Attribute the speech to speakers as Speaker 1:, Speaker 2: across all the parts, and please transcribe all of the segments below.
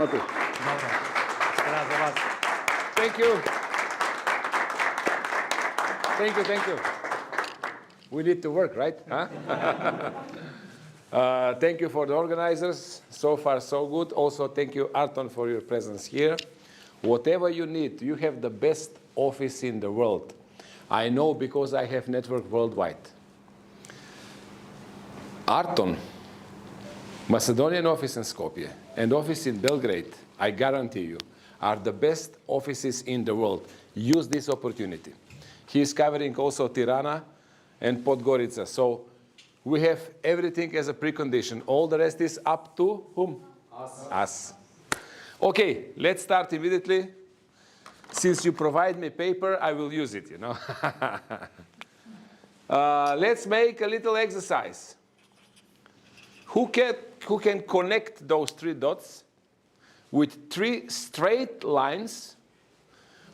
Speaker 1: Thank you. Thank you. We need to work, right? Huh? Thank you for the organizers. So far, so good. Also, thank you, Arton, for your presence here. Whatever you need, you have the best office in the world. I know because I have network worldwide. Arton, Macedonian office in Skopje and office in Belgrade, I guarantee you, are the best offices in the world. Use this opportunity. He is covering also Tirana and Podgorica. So we have everything as a precondition. All the rest is up to whom? Us. Okay, let's start immediately. Since you provide me paper, I will use it, you know. Let's make a little exercise. Who can connect those three dots with three straight lines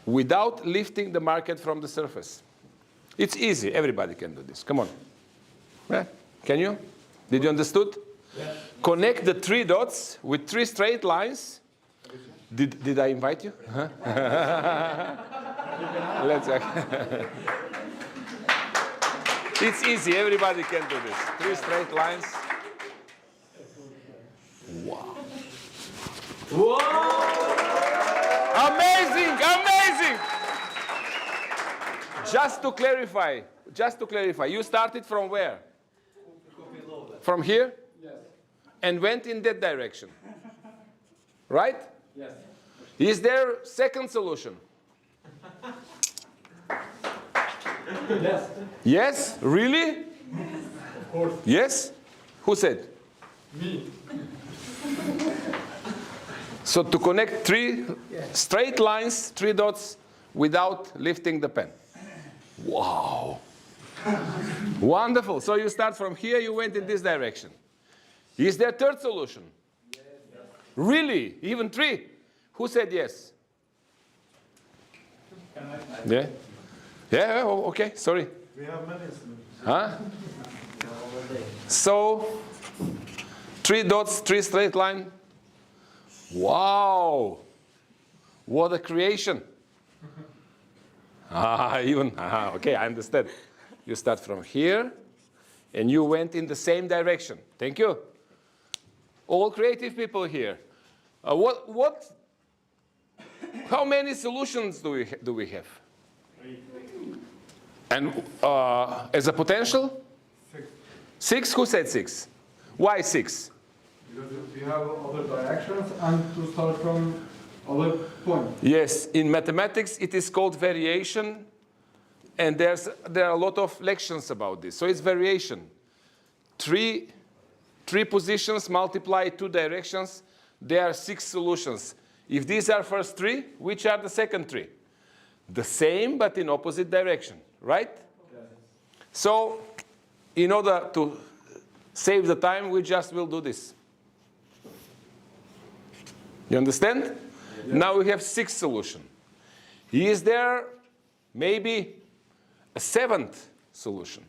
Speaker 1: without lifting the market from the surface? It's easy. Everybody can do this. Come on. Yeah. Can you? Did you understood? Yeah. Connect the three dots with three straight lines. Did I invite you? Huh? Let's It's easy. Everybody can do this. Three straight lines. Wow. Whoa! Amazing! Amazing! Just to clarify, you started from where? From here? Yes. And went in that direction. Right? Yes. Is there second solution? Yes. Yes? Really?
Speaker 2: Of course.
Speaker 1: Yes? Who said?
Speaker 2: Me.
Speaker 1: So to connect three straight lines, three dots, without lifting the pen. Wow. Wonderful. So you start from here, you went in this direction. Is there a third solution? Yes. Really? Even three? Who said yes? Yeah? Yeah, oh, okay, sorry.
Speaker 2: We have many solutions.
Speaker 1: Huh? So, three dots, three straight line. Wow! What a creation. Okay, I understand. You start from here, and you went in the same direction. Thank you. All creative people here. How many solutions do we have?
Speaker 2: Three.
Speaker 1: And as a potential?
Speaker 2: 6.
Speaker 1: 6? Who said 6? Why 6?
Speaker 2: Because we have other directions and to start from other points.
Speaker 1: Yes, in mathematics it is called variation, and there are a lot of lections about this. So it's variation. Three positions multiply 2 directions, there are 6 solutions. If these are first 3, which are the second 3? The same, but in opposite direction, right? Yes. So, in order to save the time, we just will do this. You understand? Yes. Now we have 6 solutions. Is there maybe a 7th solution?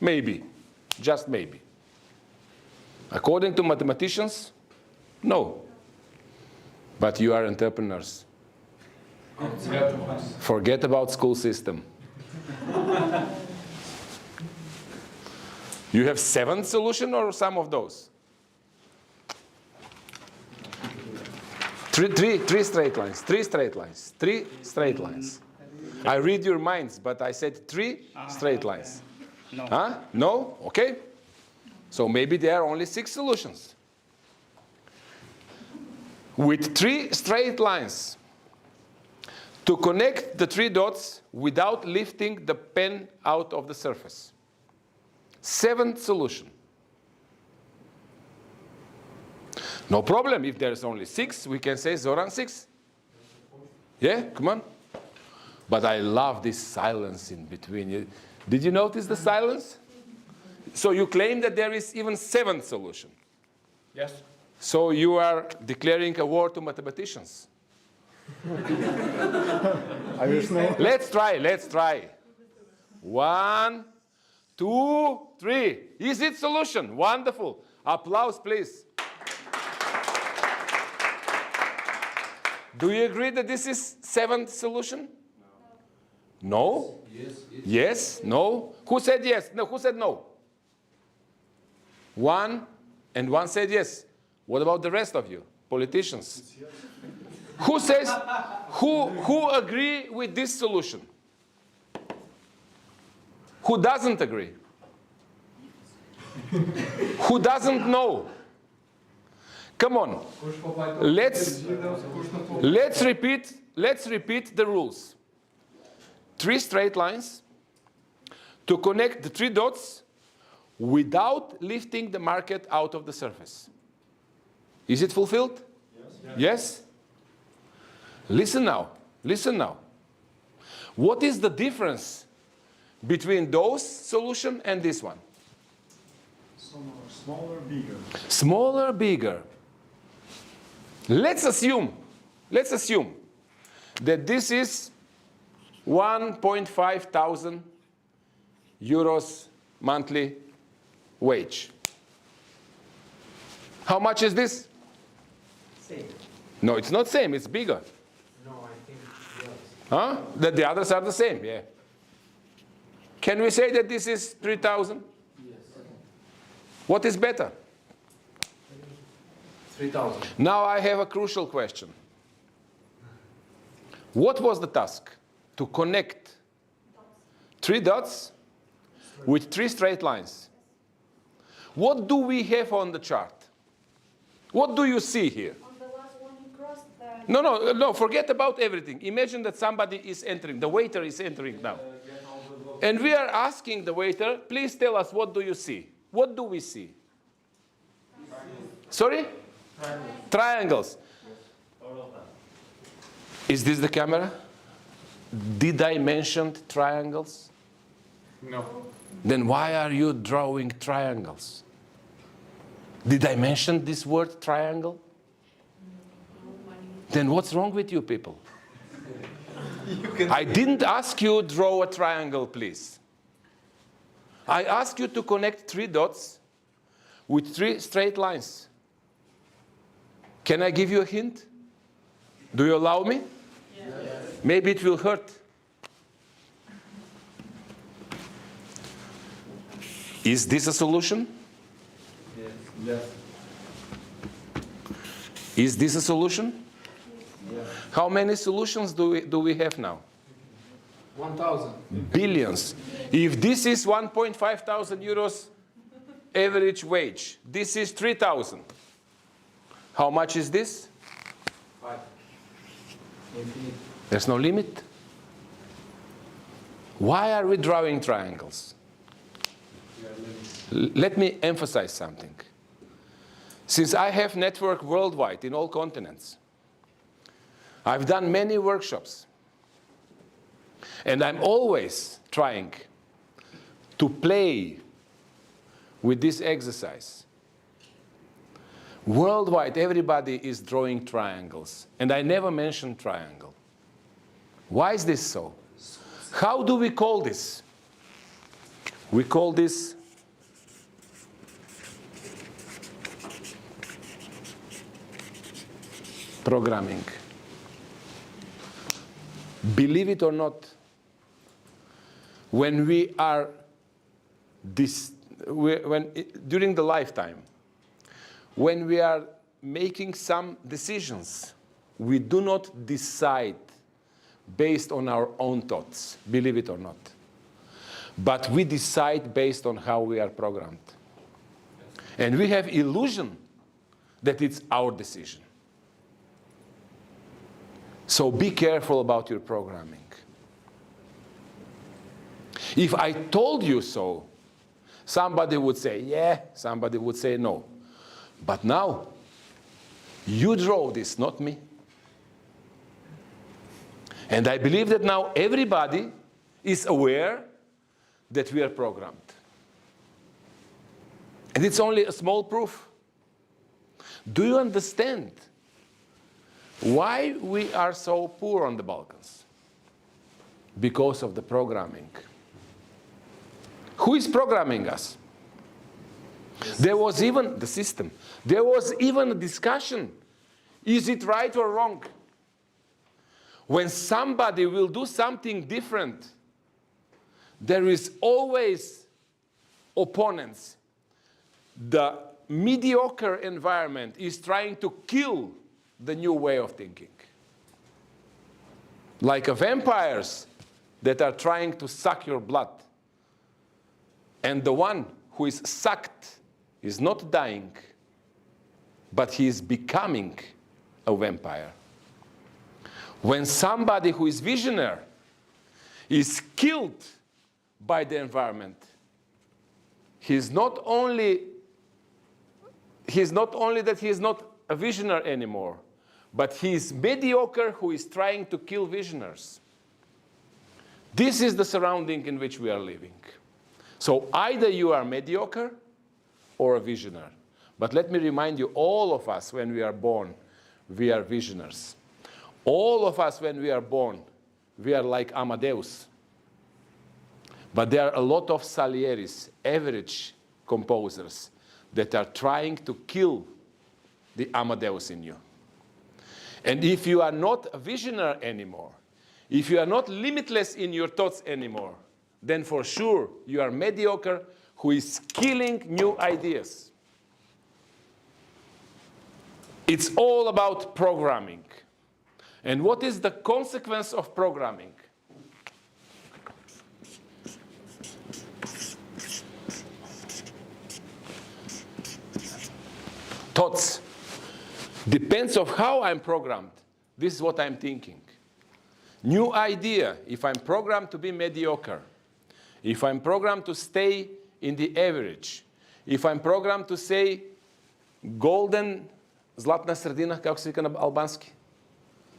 Speaker 1: Maybe, just maybe. According to mathematicians, no. But you are entrepreneurs. Forget about school system. You have 7th solution or some of those? Three straight lines, 3 straight lines, 3 straight lines. I read your minds, but I said 3 straight lines.
Speaker 3: No.
Speaker 1: Huh? No? Okay. So maybe there are only 6 solutions. With 3 straight lines, to connect the 3 dots without lifting the pen out of the surface. 7th solution. No problem. If there's only 6, we can say Zoran 6. Yeah, come on. But I love this silence in between. Did you notice the silence? So you claim that there is even 7th solution.
Speaker 3: Yes.
Speaker 1: So you are declaring a war to mathematicians.
Speaker 2: I wish no.
Speaker 1: Let's try. 1, 2, 3. Is it solution? Wonderful. Applause, please. Do you agree that this is seventh solution? No?
Speaker 3: Yes.
Speaker 1: Yes? No? Who said yes? No, who said no? One, and one said yes. What about the rest of you? Politicians. Who says, who agree with this solution? Who doesn't agree? Who doesn't know? Come on. Let's repeat the rules. 3 straight lines to connect the 3 dots without lifting the market out of the surface. Is it fulfilled? Yes? Yes? Listen now. Listen now. What is the difference between those solution and this one?
Speaker 2: Smaller, bigger.
Speaker 1: Smaller, bigger. Let's assume that this is 1.5 thousand euros monthly wage. How much is this?
Speaker 3: Same.
Speaker 1: No, it's not same, it's bigger.
Speaker 3: No, I think yes.
Speaker 1: Huh? That the others are the same, yeah. Can we say that this is 3,000?
Speaker 3: Yes.
Speaker 1: What is better?
Speaker 3: 3,000.
Speaker 1: Now I have a crucial question. What was the task? To connect 3 dots with 3 straight lines. What do we have on the chart? What do you see here?
Speaker 4: On the last one you crossed the...
Speaker 1: No, forget about everything. Imagine that somebody is entering, the waiter is entering now. And we are asking the waiter, please tell us, what do you see? What do we see? Sorry? Triangles. Is this the camera? Did I mention triangles?
Speaker 2: No.
Speaker 1: Then why are you drawing triangles? Did I mention this word triangle? Then what's wrong with you people? I didn't ask you to draw a triangle, please. I asked you to connect 3 dots with 3 straight lines. Can I give you a hint? Do you allow me?
Speaker 4: Yes.
Speaker 1: Maybe it will hurt. Is this a solution?
Speaker 2: Yes.
Speaker 1: Is this a solution?
Speaker 2: Yes.
Speaker 1: How many solutions do we have now?
Speaker 3: 1,000.
Speaker 1: Billions. If this is 1.5 thousand euros average wage, this is 3,000. How much is this?
Speaker 3: 5. Infinite.
Speaker 1: There's no limit. Why are we drawing triangles? Let me emphasize something. Since I have network worldwide in all continents, I've done many workshops, and I'm always trying to play with this exercise. Worldwide, everybody is drawing triangles, and I never mention triangle. Why is this so? How do we call this? We call this programming. Believe it or not, when we are during the lifetime, when we are making some decisions, we do not decide based on our own thoughts, believe it or not. But we decide based on how we are programmed. And we have illusion that it's our decision. So be careful about your programming. If I told you so, somebody would say yeah, somebody would say no. But now, you draw this, not me. And I believe that now everybody is aware that we are programmed. And it's only a small proof. Do you understand why we are so poor on the Balkans? Because of the programming. Who is programming us? There was even the system. There was even a discussion. Is it right or wrong? When somebody will do something different, there is always opponents. The mediocre environment is trying to kill the new way of thinking. Like vampires that are trying to suck your blood. And the one who is sucked is not dying, but he is becoming a vampire. When somebody who is visionary is killed by the environment, he's not only that he is not a visionary anymore, but he is mediocre who is trying to kill visionaries. This is the surrounding in which we are living. So either you are mediocre or a visionary. But let me remind you, all of us, when we are born, we are visionaries. All of us, when we are born, we are like Amadeus. But there are a lot of Salieris, average composers, that are trying to kill the Amadeus in you. And if you are not a visionary anymore, if you are not limitless in your thoughts anymore, then for sure you are mediocre who is killing new ideas. It's all about programming. And what is the consequence of programming? Thoughts. Depends on how I'm programmed. This is what I'm thinking. New idea, if I'm programmed to be mediocre, if I'm programmed to stay in the average, if I'm programmed to say golden, zlatna sredina, kako se vika na albanski?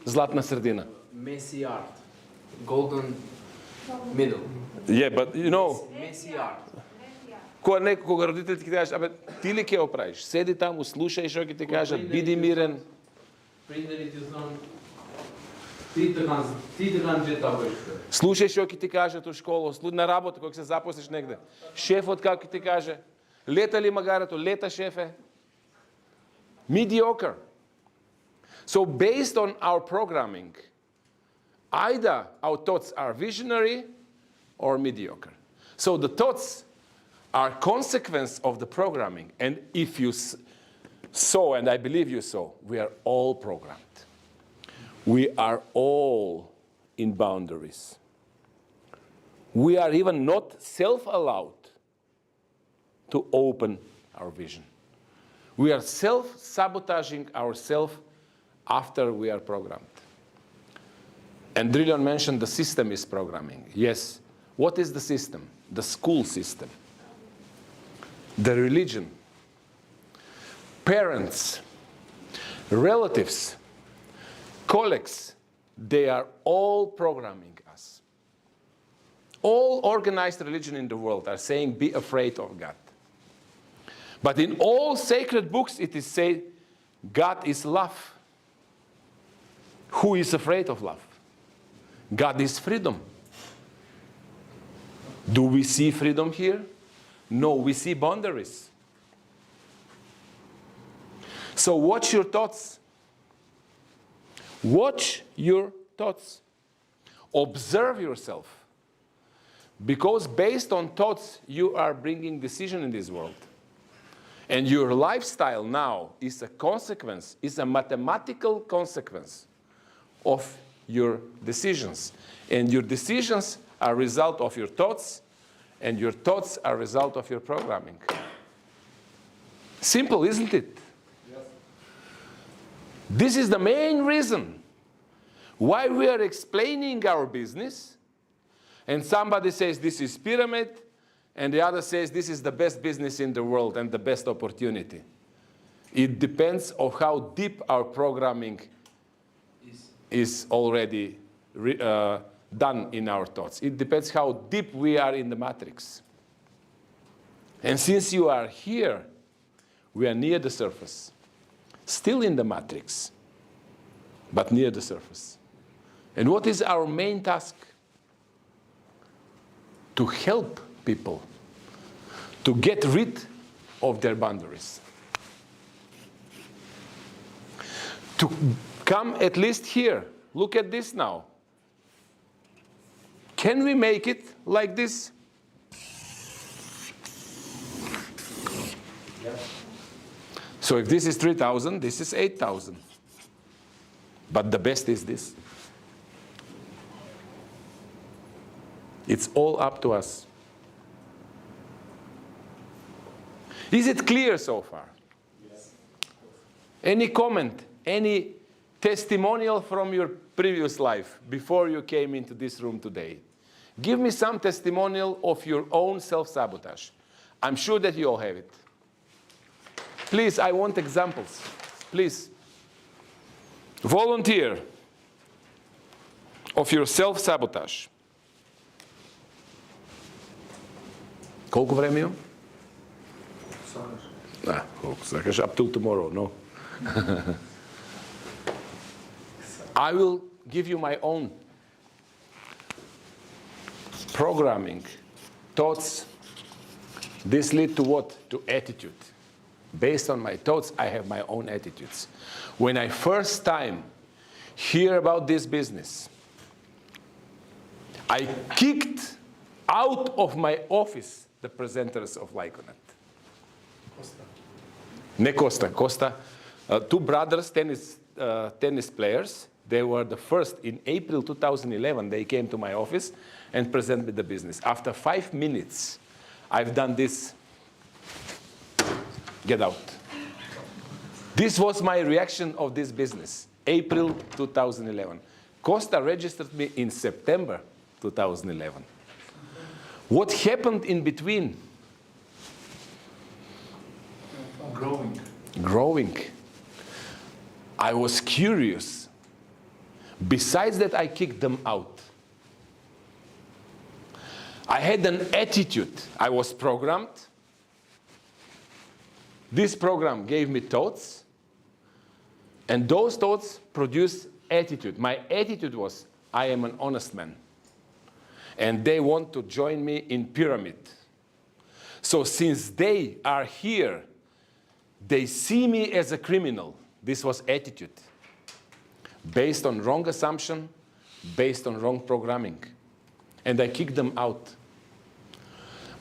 Speaker 1: Zlatna sredina.
Speaker 3: Messy art. Golden middle.
Speaker 1: Yeah, but you know,
Speaker 3: Messy art.
Speaker 1: Кога родителите ти кажат, абе, ти ли ке оправиш? Седи таму, слушај што ќе ти кажат, биди мирен.
Speaker 3: Принтерите знам. Ти така джета врште.
Speaker 1: Слушај што ќе ти кажат у школа, на работа, кога се запослиш негде. Шефот како ќе ти каже, лета ли магарето, лета шефе. Mediocre. So based on our programming, either our thoughts are visionary or mediocre. So the thoughts are consequence of the programming. And if you saw, and I believe you saw, we are all programmed. We are all in boundaries. We are even not self-allowed to open our vision. We are self-sabotaging ourselves after we are programmed. And Drillion mentioned the system is programming. Yes. What is the system? The school system. The religion, parents, relatives, colleagues, they are all programming us. All organized religion in the world are saying, be afraid of God. But in all sacred books, it is said, God is love. Who is afraid of love? God is freedom. Do we see freedom here? No, we see boundaries. So watch your thoughts. Watch your thoughts. Observe yourself. Because based on thoughts, you are bringing decision in this world. And your lifestyle now is a consequence, is a mathematical consequence of your decisions. And your decisions are a result of your thoughts, and your thoughts are a result of your programming. Simple, isn't it?
Speaker 2: Yes.
Speaker 1: This is the main reason why we are explaining our business, and somebody says this is pyramid, and the other says this is the best business in the world and the best opportunity. It depends on how deep our programming is already done in our thoughts. It depends how deep we are in the matrix. And since you are here, we are near the surface. Still in the matrix, but near the surface. And what is our main task? To help people to get rid of their boundaries. To come at least here look at this now. Can we make it like this? So if this is 3,000, this is 8,000. But the best is this. It's all up to us. Is it clear so far? Yes. Any comment, any testimonial from your previous life before you came into this room today? Give me some testimonial of your own self-sabotage. I'm sure that you all have it. Please, I want examples. Please. Volunteer of your self-sabotage. Koliko vreme imam? Up till tomorrow, no? I will give you my own programming, thoughts. This lead to what? To attitude. Based on my thoughts, I have my own attitudes. When I first time hear about this business, I kicked out of my office the presenters of Lyconet. Costa. Two brothers, tennis players. They were the first in April 2011. They came to my office and presented the business. After 5 minutes, I've done this. Get out. This was my reaction of this business, April 2011. Costa registered me in September 2011. What happened in between? Growing. I was curious. Besides that, I kicked them out. I had an attitude. I was programmed. This program gave me thoughts, and those thoughts produced attitude. My attitude was, I am an honest man. And they want to join me in pyramid. So since they are here, they see me as a criminal. This was attitude. Based on wrong assumption, based on wrong programming. And I kicked them out.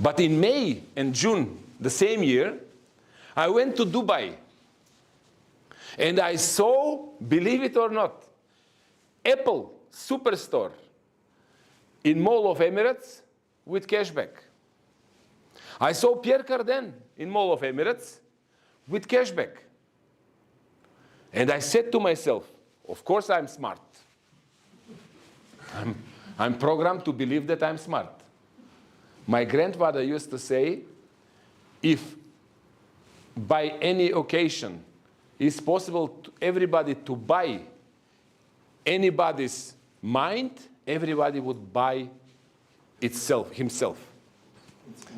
Speaker 1: But in May and June, the same year, I went to Dubai. And I saw, believe it or not, Apple Superstore in Mall of Emirates with cashback. I saw Pierre Cardin in Mall of Emirates with cashback. And I said to myself, of course I'm smart. I'm programmed to believe that I'm smart. My grandfather used to say, if by any occasion it's possible to everybody to buy anybody's mind, everybody would buy himself.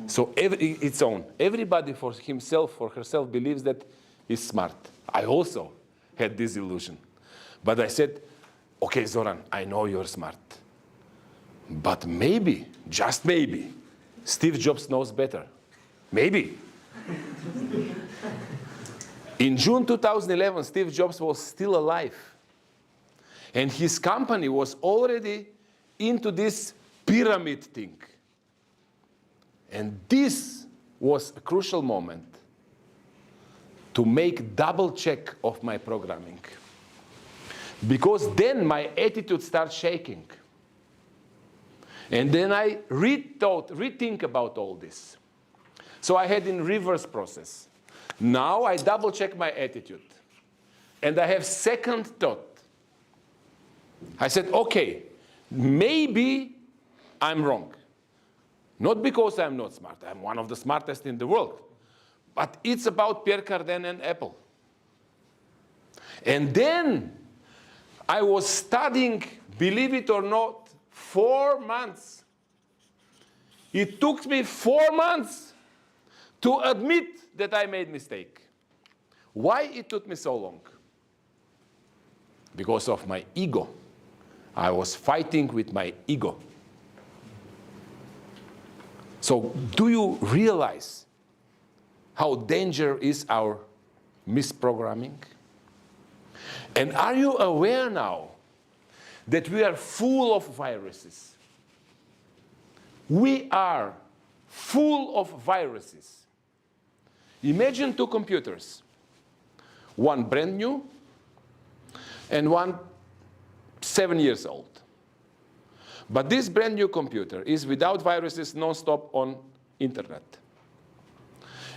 Speaker 1: So its own. Everybody for himself, for herself believes that he's smart. I also had this illusion. But I said, okay, Zoran, I know you're smart. But maybe, just maybe, Steve Jobs knows better. Maybe. In June 2011, Steve Jobs was still alive. And his company was already into this pyramid thing. And this was a crucial moment to make double check of my programming. Because then my attitude starts shaking. And then I rethink about all this. So I had in reverse process. Now I double check my attitude. And I have second thought. I said, okay, maybe I'm wrong. Not because I'm not smart. I'm one of the smartest in the world. But it's about Pierre Cardin and Apple. And then I was studying, believe it or not, 4 months. It took me 4 months to admit that I made a mistake. Why it took me so long? Because of my ego. I was fighting with my ego. So do you realize how dangerous is our misprogramming? And are you aware now that we are full of viruses. We are full of viruses. Imagine two computers, one brand new and one 7 years old. But this brand new computer is without viruses, non-stop on internet.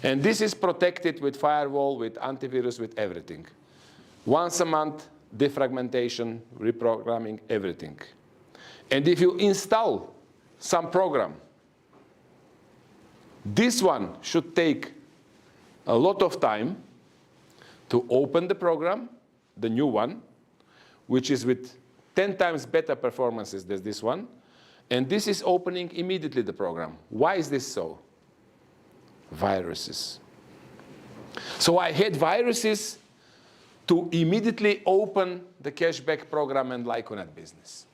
Speaker 1: And this is protected with firewall, with antivirus, with everything. Once a month, defragmentation, reprogramming, everything. And if you install some program, this one should take a lot of time to open the program, the new one, which is with 10 times better performances than this one. And this is opening immediately the program. Why is this so? Viruses. So I had viruses to immediately open the cashback program and Lyconet business.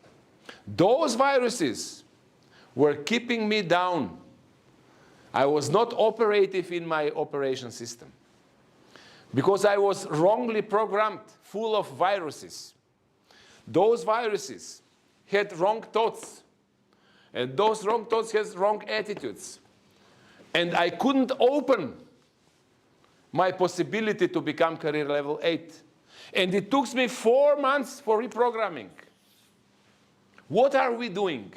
Speaker 1: Those viruses were keeping me down. I was not operative in my operation system because I was wrongly programmed, full of viruses. Those viruses had wrong thoughts, and those wrong thoughts had wrong attitudes. And I couldn't open my possibility to become career level 8. And it took me 4 months for reprogramming. What are we doing?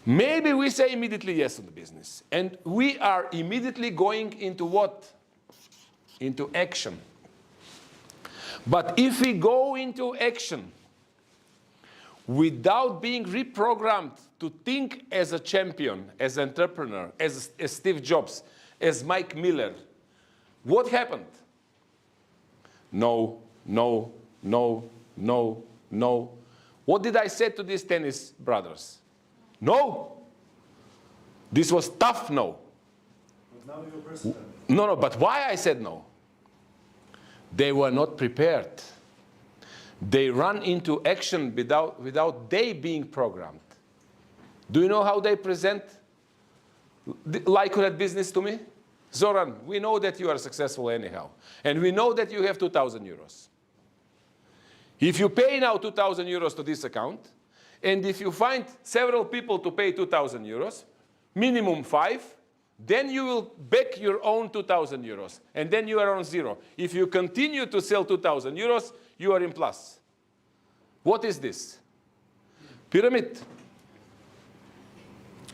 Speaker 1: Maybe we say immediately yes to the business. And we are immediately going into what? Into action. But if we go into action without being reprogrammed to think as a champion, as an entrepreneur, as Steve Jobs, as Mike Miller, what happened? No, no, no, no, no. What did I say to these tennis brothers? No. This was tough no.
Speaker 5: But now you're president.
Speaker 1: No, but why I said no? They were not prepared. They run into action without they being programmed. Do you know how they present Lyconet business to me? Zoran, we know that you are successful anyhow. And we know that you have 2,000 euros. If you pay now 2,000 euros to this account, and if you find several people to pay 2,000 euros, minimum 5, then you will back your own 2,000 euros. And then you are on zero. If you continue to sell 2,000 euros, you are in plus. What is this? Pyramid.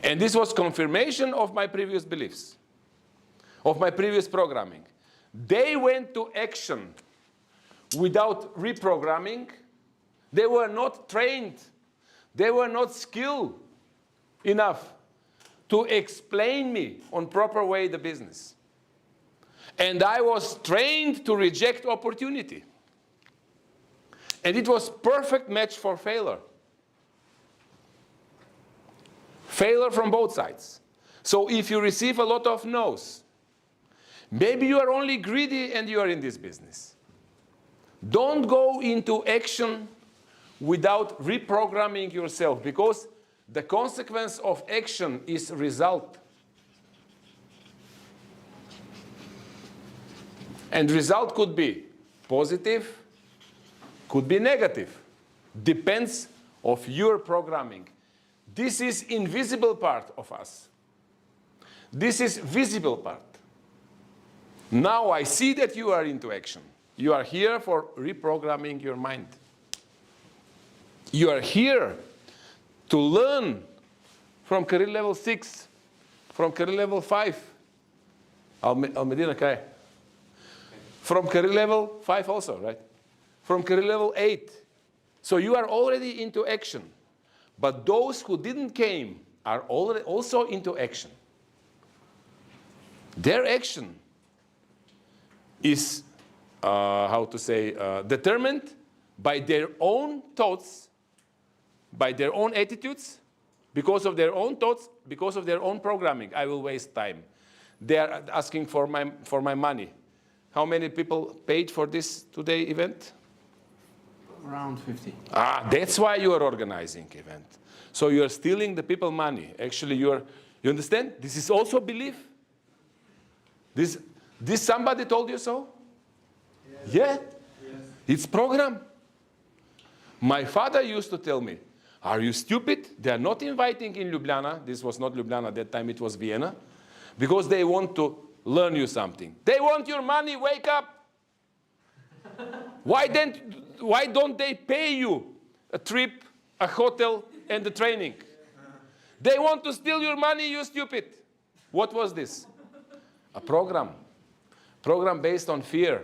Speaker 1: And this was confirmation of my previous beliefs, of my previous programming. They went to action without reprogramming. They were not trained. They were not skilled enough to explain me on proper way the business. And I was trained to reject opportunity. And it was perfect match for failure. Failure from both sides. So if you receive a lot of no's, maybe you are only greedy and you are in this business. Don't go into action without reprogramming yourself, because the consequence of action is result. And result could be positive, could be negative. Depends of your programming. This is invisible part of us. This is visible part. Now I see that you are into action. You are here for reprogramming your mind. You are here to learn from career level 6, from career level 5. Almedina, okay. From career level 5 also, right? From career level 8. So you are already into action. But those who didn't came are already also into action. Their action is, determined by their own thoughts, by their own attitudes, because of their own thoughts, because of their own programming. I will waste time. They are asking for my money. How many people paid for this today event?
Speaker 3: Around 50.
Speaker 1: That's why you are organizing event. So you are stealing the people money. Actually, you understand? This is also belief. This somebody told you so?
Speaker 2: Yes.
Speaker 1: Yeah?
Speaker 2: Yes.
Speaker 1: It's program. My father used to tell me, are you stupid? They are not inviting in Ljubljana. This was not Ljubljana at that time, it was Vienna. Because they want to learn you something. They want your money, wake up. Why don't they pay you a trip, a hotel, and the training? They want to steal your money, you stupid. What was this? A program. Program based on fear.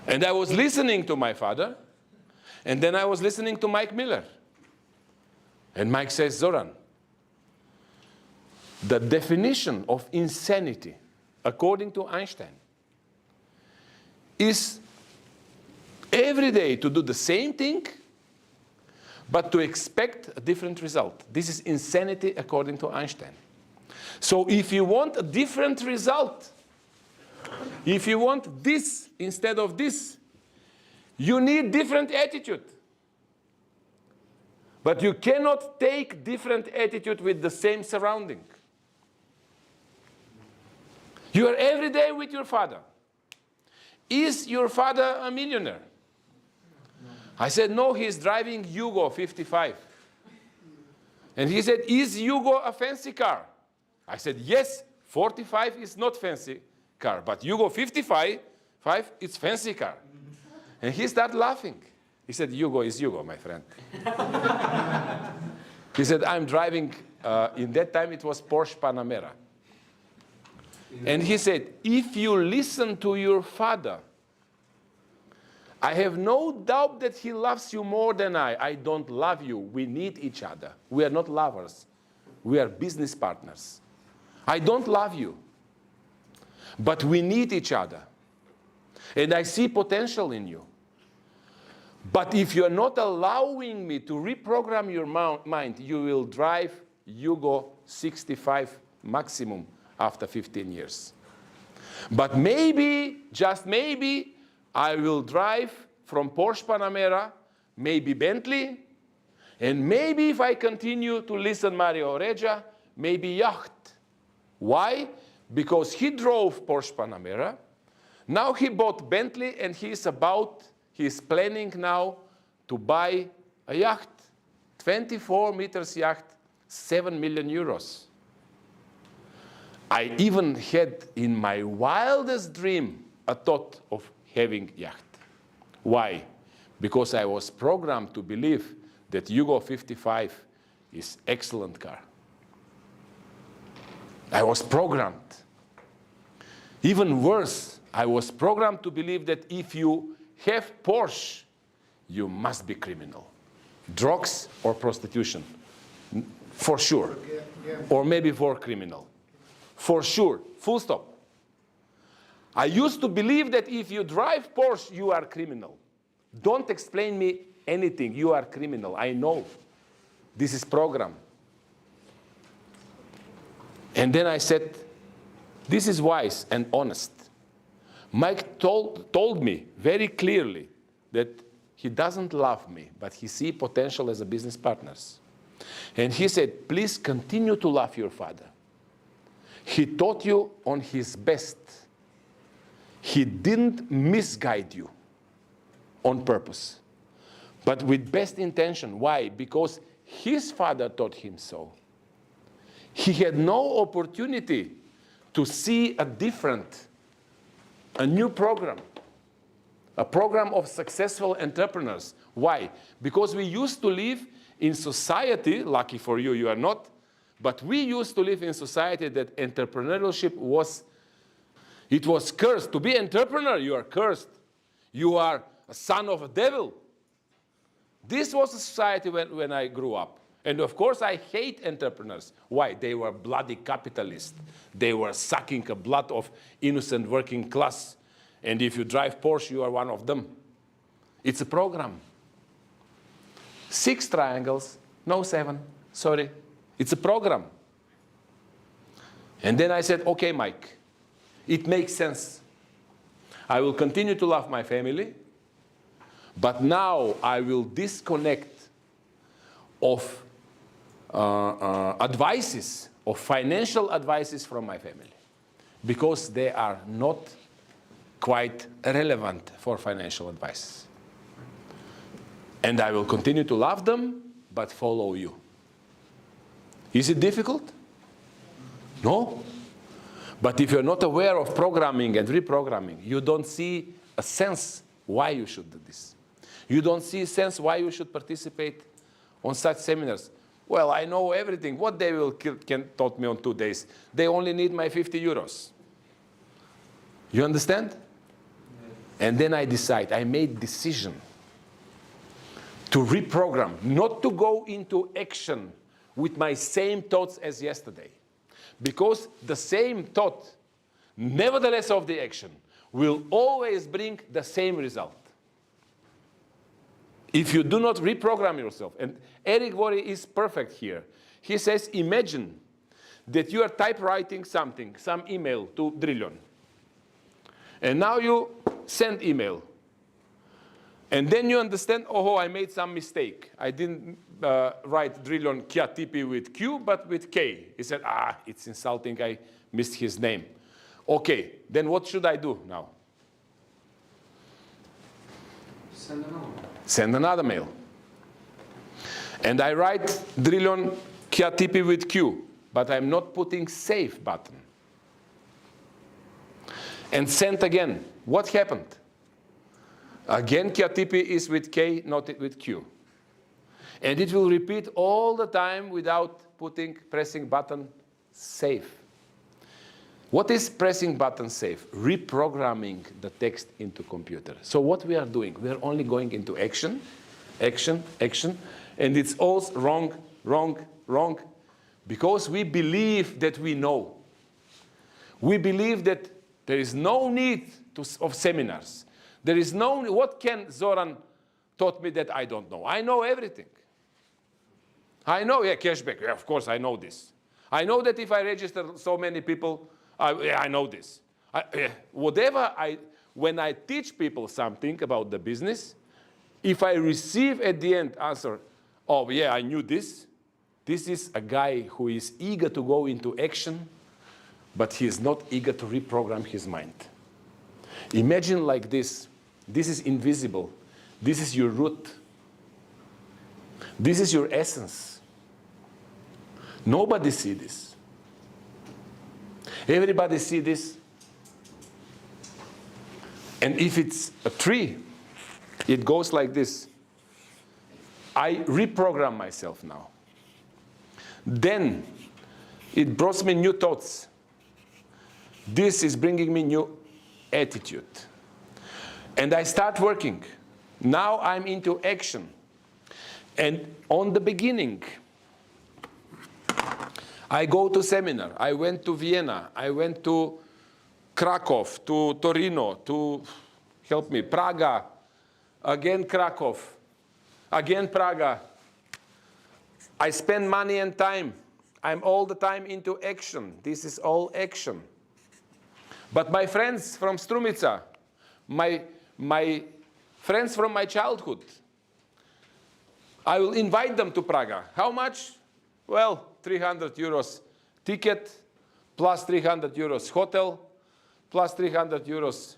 Speaker 1: And I was listening to my father, and then I was listening to Mike Miller. And Mike says, Zoran, the definition of insanity, according to Einstein, is every day to do the same thing, but to expect a different result. This is insanity according to Einstein. So if you want a different result, if you want this instead of this, you need different attitude. But you cannot take different attitude with the same surrounding. You are every day with your father. Is your father a millionaire? I said, no, he's driving Yugo 55. And he said, is Yugo a fancy car? I said, yes, 45 is not fancy car, but Yugo 55, it's fancy car. And he started laughing. He said, Yugo is Yugo, my friend. He said, I'm driving, in that time it was Porsche Panamera. And he said, if you listen to your father, I have no doubt that he loves you more than I. I don't love you. We need each other. We are not lovers. We are business partners. I don't love you. But we need each other. And I see potential in you. But if you're not allowing me to reprogram your mind, you will drive Yugo 65 maximum after 15 years. But maybe, just maybe, I will drive from Porsche Panamera, maybe Bentley, and maybe if I continue to listen Mario Oreja, maybe yacht. Why? Because he drove Porsche Panamera, now he bought Bentley, and he's planning now to buy a yacht, 24 meters yacht, 7 million euros. I even had in my wildest dream a thought of having yacht. Why? Because I was programmed to believe that Yugo 55 is excellent car. I was programmed. Even worse, I was programmed to believe that if you have Porsche, you must be criminal. Drugs or prostitution, for sure. Or maybe war criminal. For sure, full stop. I used to believe that if you drive Porsche, you are criminal. Don't explain me anything, you are criminal. I know. This is program. And then I said, this is wise and honest. Mike told me very clearly that he doesn't love me, but he sees potential as a business partners. And he said, please continue to love your father. He taught you on his best. He didn't misguide you on purpose, but with best intention. Why? Because his father taught him so. He had no opportunity to see a new program, a program of successful entrepreneurs. Why? Because we used to live in society, lucky for you, you are not, but we used to live in society that entrepreneurship was cursed. To be an entrepreneur, you are cursed. You are a son of a devil. This was a society when I grew up. And of course, I hate entrepreneurs. Why? They were bloody capitalists. They were sucking the blood of innocent working class. And if you drive Porsche, you are one of them. It's a program. 6 triangles, no 7, sorry. It's a program. And then I said, okay, Mike, it makes sense. I will continue to love my family, but now I will disconnect of advices, of financial advices from my family, because they are not quite relevant for financial advice. And I will continue to love them, but follow you. Is it difficult? No. But if you're not aware of programming and reprogramming, you don't see a sense why you should do this. You don't see a sense why you should participate on such seminars. Well, I know everything. What they can taught me on 2 days? They only need my 50 euros. You understand? And then I made decision to reprogram, not to go into action with my same thoughts as yesterday. Because the same thought, nevertheless of the action, will always bring the same result. If you do not reprogram yourself, and Eric Worre is perfect here. He says, imagine that you are typewriting something, some email to Drillion. And now you send email. And then you understand, oh, I made some mistake. I didn't write Drillion Chiatipi with Q, but with K. He said, it's insulting, I missed his name. Okay, then what should I do now? Send another mail. And I write Drillion Chiatipi with Q, but I'm not putting save button. And send again. What happened? Again, Chiatipi is with K, not with Q. And it will repeat all the time without pressing button save. What is pressing button save? Reprogramming the text into computer. So what we are doing, we are only going into action, action, action, and it's all wrong, wrong, wrong, because we believe that we know. We believe that there is no need of seminars. There is no, what can Zoran taught me that I don't know? I know everything. I know, cashback, of course I know this. I know that if I register so many people, I know this. When I teach people something about the business, if I receive at the end answer, oh yeah, I knew this, this is a guy who is eager to go into action, but he is not eager to reprogram his mind. Imagine like this. This is invisible. This is your root. This is your essence. Nobody sees this. Everybody sees this. And if it's a tree, it goes like this. I reprogram myself now. Then it brought me new thoughts. This is bringing me new attitude. And I start working. Now I'm into action. And on the beginning, I go to seminar. I went to Vienna. I went to Krakow, to Torino, to, help me, Praga, again Krakow, again Praga. I spend money and time. I'm all the time into action. This is all action. But my friends from Strumica, my friends from my childhood, I will invite them to Praga. How much? Well, 300 euros ticket, plus 300 euros hotel, plus 300 euros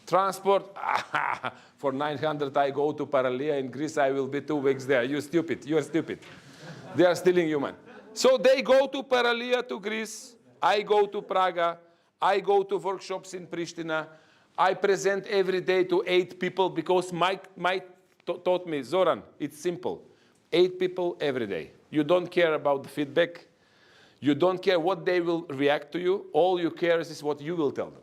Speaker 1: transport. For 900 I go to Paralia in Greece, I will be 2 weeks there. You're stupid, you're stupid. They are stealing you, man. So they go to Paralia, to Greece. I go to Praga. I go to workshops in Pristina. I present every day to 8 people because Mike taught me, Zoran, it's simple. 8 people every day. You don't care about the feedback. You don't care what they will react to you. All you care is what you will tell them.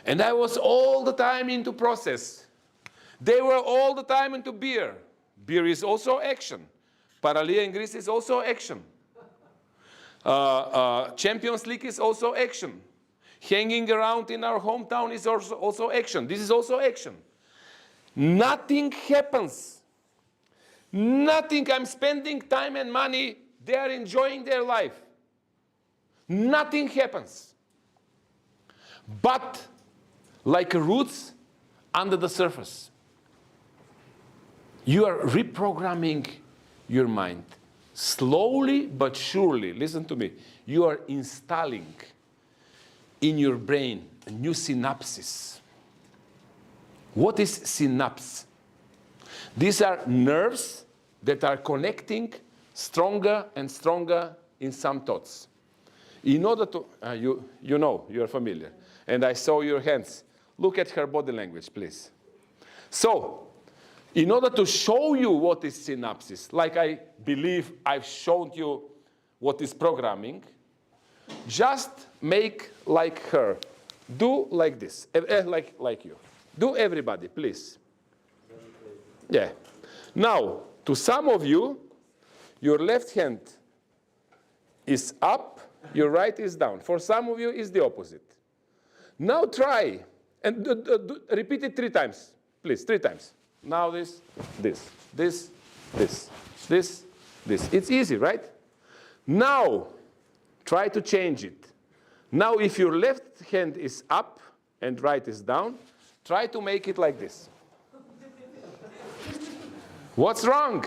Speaker 1: And I was all the time into process. They were all the time into beer. Beer is also action. Paralia in Greece is also action. Champions League is also action. Hanging around in our hometown is also action. This is also action. Nothing happens. Nothing. I'm spending time and money. They are enjoying their life. Nothing happens. But like roots under the surface, you are reprogramming your mind. Slowly but surely, listen to me, you are installing in your brain new synapses. What is synapse? These are nerves that are connecting stronger and stronger in some thoughts. In order to, you know, you're familiar. And I saw your hands. Look at her body language, please. So, in order to show you what is synapses, like I believe I've shown you what is programming, just make like her. Do like this, like you. Do everybody, please. Yeah. Now, to some of you, your left hand is up, your right is down. For some of you, it's the opposite. Now try, and repeat it 3 times, please, 3 times. Now this. It's easy, right? Now, try to change it. Now, if your left hand is up and right is down, try to make it like this. What's wrong?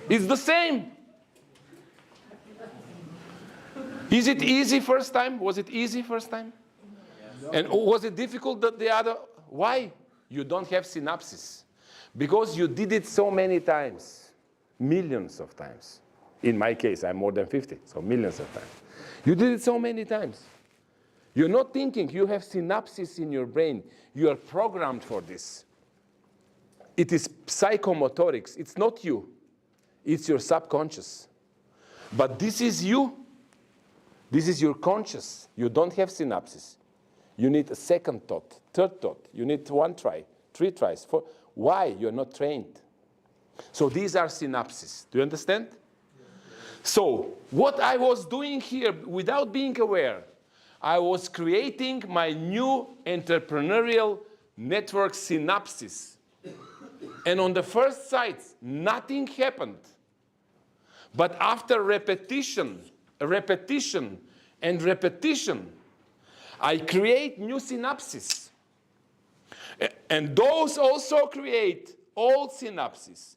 Speaker 1: It's the same. Is it easy first time? Was it easy first time? And was it difficult the other? Why? You don't have synapses. Because you did it so many times. Millions of times. In my case, I'm more than 50, so millions of times. You did it so many times. You're not thinking. You have synapses in your brain. You are programmed for this. It is psychomotorics. It's not you. It's your subconscious. But this is you. This is your conscious. You don't have synapses. You need a second thought, third thought. You need 1 try, 3 tries. Why? You're not trained. So these are synapses. Do you understand? So what I was doing here, without being aware, I was creating my new entrepreneurial network synapses. And on the first sight, nothing happened. But after repetition, and repetition, I create new synapses. And those also create old synapses.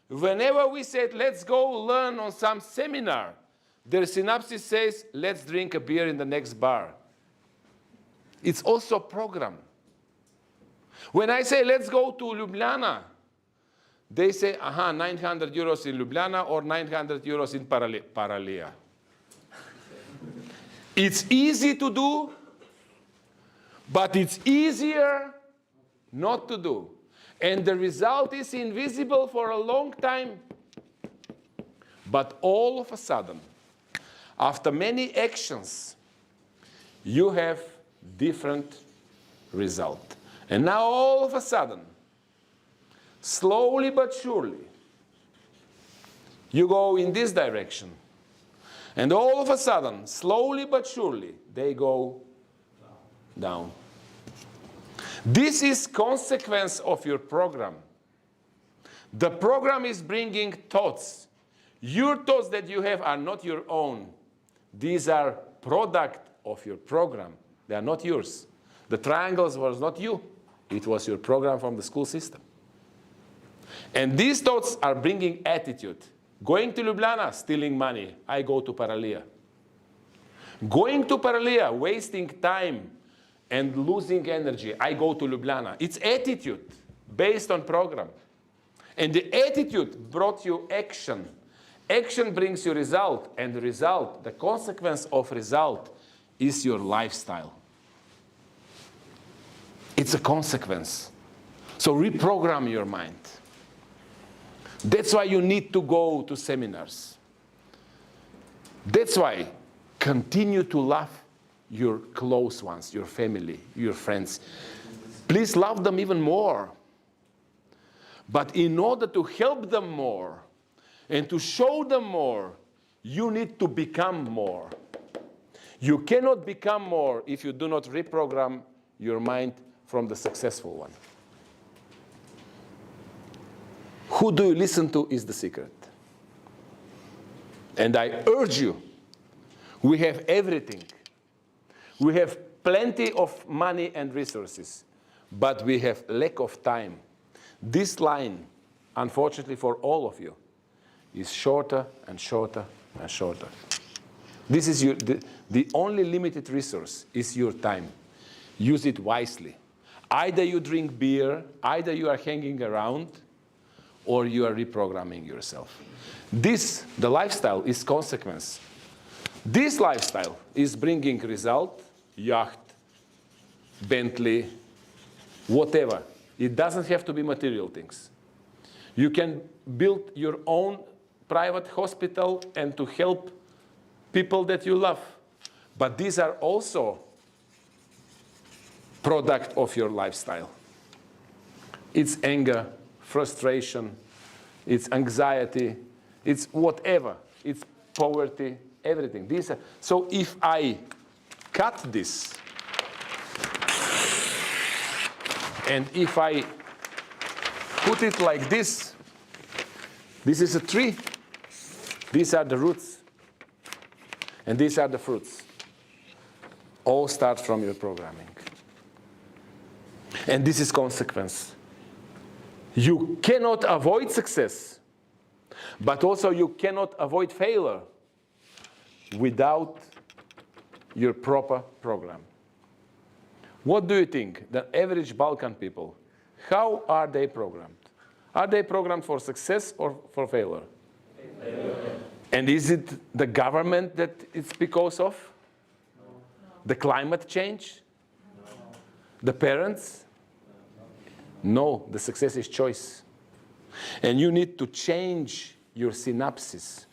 Speaker 1: Whenever we said, let's go learn on some seminar, their synapses says, let's drink a beer in the next bar. It's also program. When I say, let's go to Ljubljana, they say, 900 euros in Ljubljana or 900 euros in Paralia. It's easy to do, but it's easier not to do. And the result is invisible for a long time. But all of a sudden, after many actions, you have different result. And now all of a sudden, slowly but surely, you go in this direction. And all of a sudden, slowly but surely, they go down. This is consequence of your program. The program is bringing thoughts. Your thoughts that you have are not your own. These are product of your program. They are not yours. The triangles was not you. It was your program from the school system. And these thoughts are bringing attitude. Going to Ljubljana, stealing money. I go to Paralia. Going to Paralia, wasting time and losing energy. I go to Ljubljana. It's attitude based on program. And the attitude brought you action. Action brings you result. And the result, the consequence of result, is your lifestyle. It's a consequence. So reprogram your mind. That's why you need to go to seminars. That's why continue to love your close ones, your family, your friends. Please love them even more. But in order to help them more and to show them more, you need to become more. You cannot become more if you do not reprogram your mind from the successful one. Who do you listen to is the secret. And I urge you, we have everything. We have plenty of money and resources, but we have lack of time. This line, unfortunately for all of you, is shorter and shorter and shorter. This is the only limited resource is your time. use it wisely. Either you drink beer, either you are hanging around, or you are reprogramming yourself. The lifestyle is consequence. This lifestyle is bringing result, yacht, Bentley, whatever. It doesn't have to be material things. You can build your own private hospital and to help people that you love. But these are also product of your lifestyle. It's anger, frustration, it's anxiety, it's whatever. It's poverty, everything. So if I cut this, and if I put it like this is a tree. These are the roots. And these are the fruits. All start from your programming. And this is consequence. You cannot avoid success, but also you cannot avoid failure without your proper program. What do you think? The average Balkan people, how are they programmed? Are they programmed for success or for failure? Failure. And is it the government that it's because of? No. The climate change? No. The parents? No, the success is choice. And you need to change your synapses.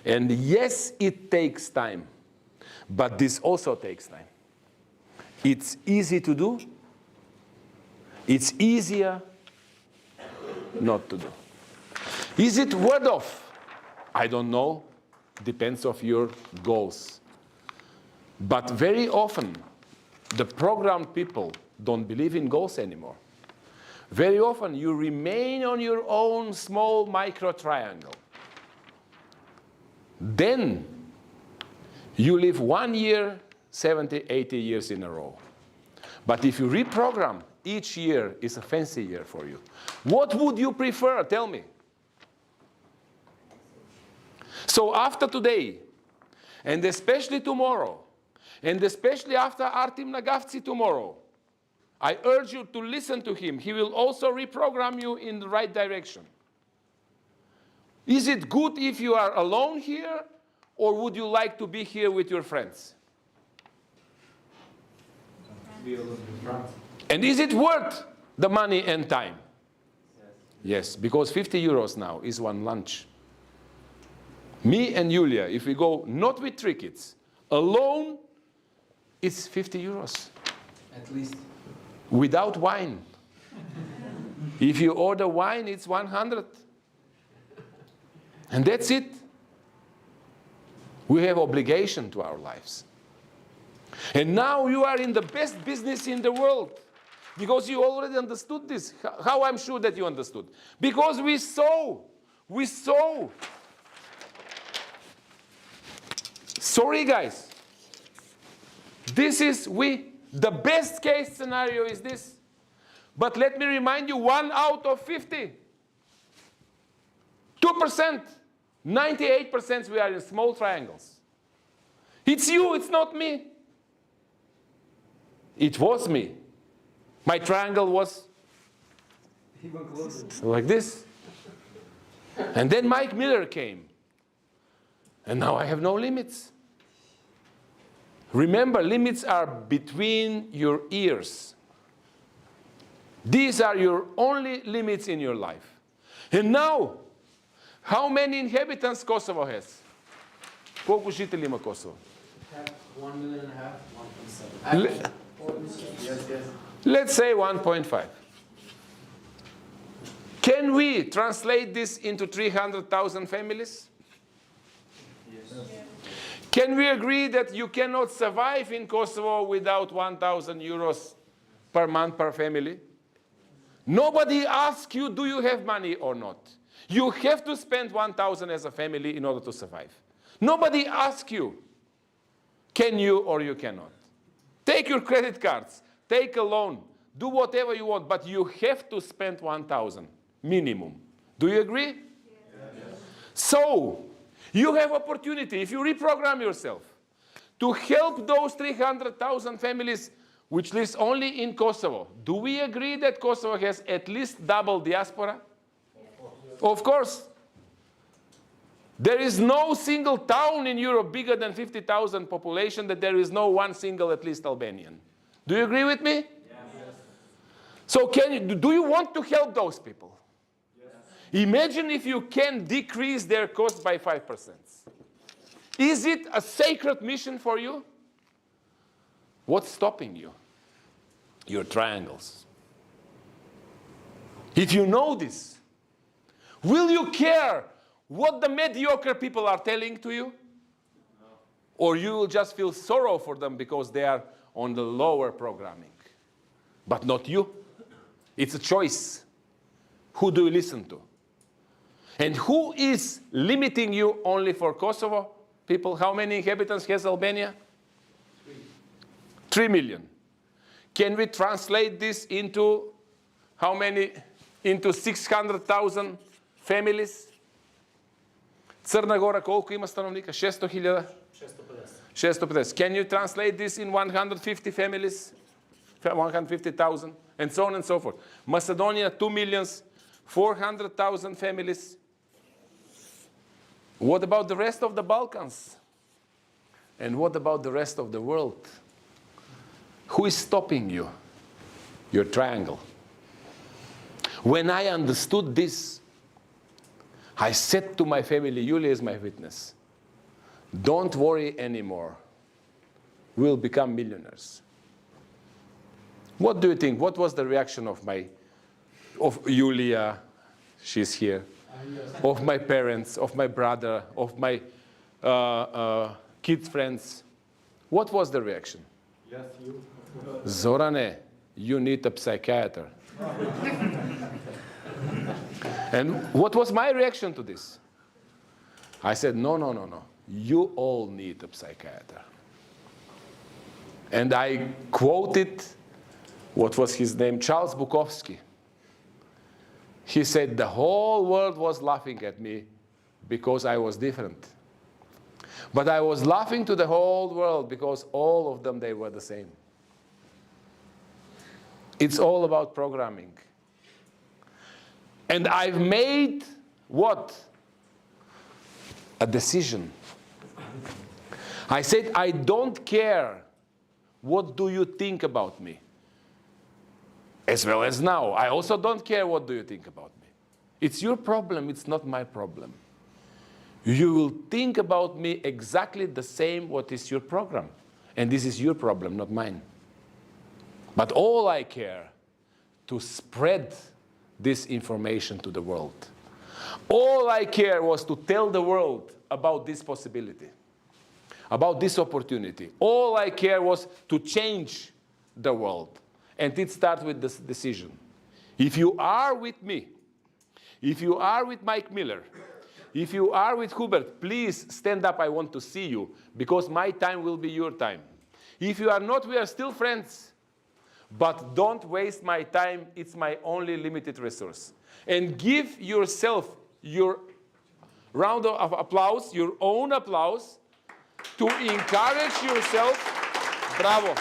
Speaker 1: And yes, it takes time, but this also takes time. It's easy to do. It's easier not to do. Is it word of? I don't know. Depends on your goals. But very often, the programmed people don't believe in goals anymore. Very often, you remain on your own small micro triangle. Then, you live 1 year, 70, 80 years in a row. But if you reprogram, each year is a fancy year for you. What would you prefer? Tell me. So after today, and especially tomorrow, and especially after Artem Nagavtsi tomorrow, I urge you to listen to him. He will also reprogram you in the right direction. Is it good if you are alone here, or would you like to be here with your friends? And is it worth the money and time? Yes, because 50 euros now is one lunch. Me and Julia, if we go not with 3 kids, alone, it's 50 euros.
Speaker 3: At least.
Speaker 1: Without wine. If you order wine, it's 100. And that's it. We have obligation to our lives. And now you are in the best business in the world. Because you already understood this. How I'm sure that you understood? Because we saw. Sorry, guys. This is the best case scenario is this. But let me remind you, 1 out of 50. 2%. 98% we are in small triangles. It's you, it's not me. It was me. My triangle was like this. And then Mike Miller came. And now I have no limits. Remember, limits are between your ears. These are your only limits in your life. And now, how many inhabitants Kosovo has? Koliko žitelji ima Kosovo?
Speaker 3: 1.5 million, 1.7. Yes.
Speaker 1: Let's say 1.5. Can we translate this into 300,000 families?
Speaker 3: Yes.
Speaker 1: Can we agree that you cannot survive in Kosovo without 1,000 euros per month per family? Nobody asks you, do you have money or not? You have to spend 1,000 as a family in order to survive. Nobody asks you, can you or you cannot? Take your credit cards, take a loan, do whatever you want, but you have to spend 1,000 minimum. Do you agree? Yes. So, you have opportunity, if you reprogram yourself, to help those 300,000 families which lives only in Kosovo. Do we agree that Kosovo has at least double diaspora? Of course. There is no single town in Europe bigger than 50,000 population that there is no one single at least Albanian. Do you agree with me? Yes. So do you want to help those people? Yes. Imagine if you can decrease their cost by 5%. Is it a sacred mission for you? What's stopping you? Your triangles. If you know this, will you care what the mediocre people are telling to you? No. Or you will just feel sorrow for them because they are on the lower programming. But not you. It's a choice. Who do you listen to? And who is limiting you only for Kosovo people? How many inhabitants has Albania? 3 million. Can we translate this into how many? Into 600,000 families? Crna Gora koliko ima stanovnika? 600,000? 650. Can you translate this in 150 families? 150,000? And so on and so forth. Macedonia, 2,400,000 families. What about the rest of the Balkans? And what about the rest of the world? Who is stopping you? Your triangle. When I understood this, I said to my family, Julia is my witness, don't worry anymore. We'll become millionaires. What do you think? What was the reaction of Julia, she's here, of my parents, of my brother, of my kids' friends? What was the reaction?
Speaker 2: Yes, you.
Speaker 1: Zorane, you need a psychiatrist. And what was my reaction to this? I said, no, no, no, no. You all need a psychiatrist. And I quoted, what was his name? Charles Bukowski. He said, the whole world was laughing at me because I was different. But I was laughing to the whole world because all of them, they were the same. It's all about programming. And I've made what? A decision. I said, I don't care what do you think about me. As well as now, I also don't care what do you think about me. It's your problem, it's not my problem. You will think about me exactly the same what is your program. And this is your problem, not mine. But all I care to spread this information to the world. All I care was to tell the world about this possibility, about this opportunity. All I care was to change the world. And it starts with this decision. If you are with me, if you are with Mike Miller, if you are with Hubert, please stand up. I want to see you because my time will be your time. If you are not, we are still friends. But don't waste my time. It's my only limited resource. And give yourself your round of applause, your own applause, to encourage yourself. Bravo.